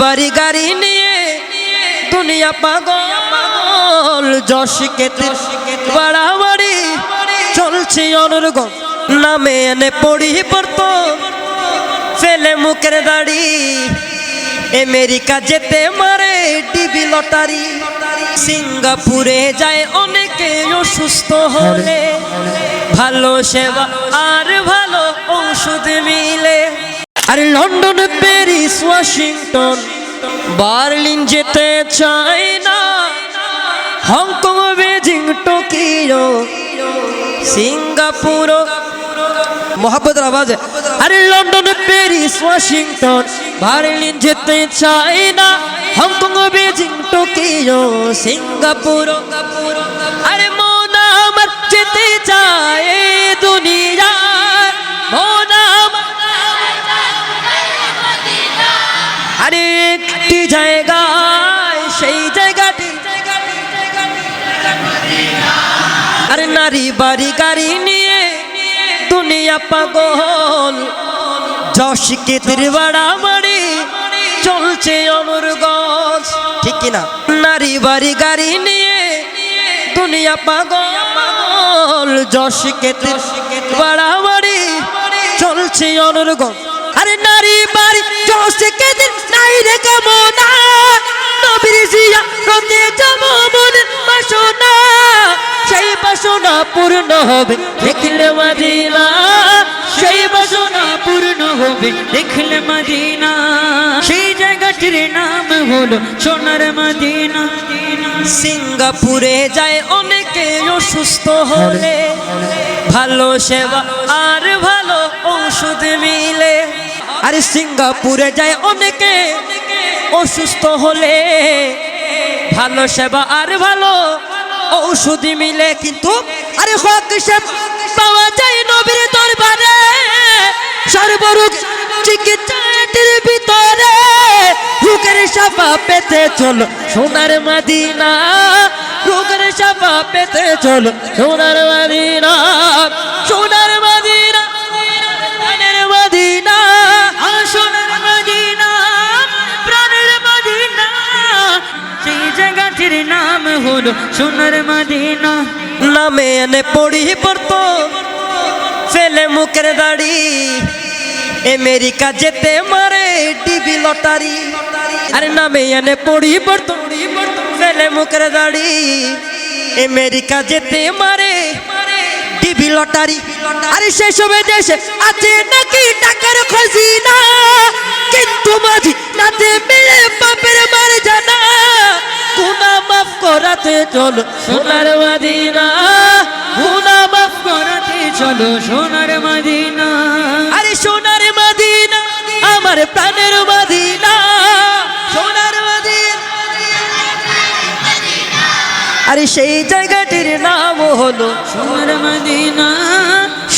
বাড়ি গাড়ি নিয়ে দুনিয়া পাগল, যশকে বাড়াবাড়ি চলছে অনর্গল। নামে এনে পড়ি পড়তো ফেলে মুখের দাড়ি, আমেরিকা যেতে মারে ডিবি লটারি। সিঙ্গাপুরে যায় অনেকে অসুস্থ হলে, ভালো সেবা আর ভালো ঔষধ মিলে। আর লন্ডন, প্যারিস, ওয়াশিংটন, বার্লিন যেতে চাই না, হংকং, বেজিং, টোকিও, সিঙ্গাপুর, মোহাম্মদের আওয়াজে। আরে লন্ডন, প্যারিস, ওয়াশিংটন, বার্লিন যেতে চাই না, হংকং, বেজিং, টোকিও, সিঙ্গাপুর। আরে মন আমার যেতে চায় দুনিয়া, মন আমার। আরে একটি জায়গায়, সেই জায়গাটি, আরে নারী বাড়ি গাড়ি নিয়ে দুনিয়া পাগল, যশকে বাড়াবাড়ি চলছে অনর্গল। ঠিক কিনা? নারী বাড়ি গাড়ি নিয়ে দুনিয়া পাগল, যশকে বাড়াবাড়ি চলছে অনর্গল। আরে নারী বাড়ি যশকে নাই রে কামনা, নবীর জিয়ারতে যাব মনের বাসনা, সেই বাসনা পূর্ণ হবে দেখলে মদিনা, সেই বাসনা পূর্ণ হবে দেখলে মদিনা। সেই জায়গাটির নাম হলো সোনার মদিনা। সিঙ্গাপুরে যায় অনেকে অসুস্থ হলে, ভালো সেবা আর ভালো ঔষধ মিলে। আরে সিঙ্গাপুরে যায় অনেকে অসুস্থ হলে, ভালো সেবা আর ভালো ঔষধ মিলে। কিন্তু আরে হক সেবা পাওয়া যায় নবীর দরবারে, সর্বরোগ চিকিৎসাটির ভিতরে, রোগের শাফা পেতে চলো সোনার মদিনা, রোগের শাফা পেতে চলো সোনার মদিনা, সোনার মদিনা, প্রাণের মদিনা, সোনার মদিনা, প্রাণের মদিনা। সেই জায়গাটির নাম হলো সোনার মদিনা। নামে এনে পড়ি পড়তো ফেলে মুখের দাড়ি, আমেরিকা যেতে মারে ডিবি লটারি। আরে নামে এনে পড়ি পড়তো ফেলে মুখের দাড়ি, আমেরিকা যেতে মারে ডিবি লটারি। আরে সেসব দেশে আছে নাকি টাকার খজিনা, কিন্তু মাঝি নাতে মিলে পাপের মার জানা, গুনাহ মাফ করাতে চলো সোনার মদিনা, গুনাহ মাফ করাতে চলো সোনার মদিনা। আরে সোনার মদিনা আমার প্রাণের মদিনা, সোনার মদিনা। আরে সেই জায়গাটির নাম হলো সোনার মদিনা,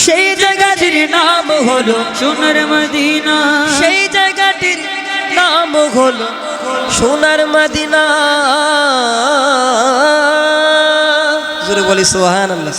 সেই জায়গাটির নাম হলো সোনার মদিনা, সেই জায়গাটির নাম হলো সোনার মদিনা। জোরে বলি সুবহানাল্লাহ।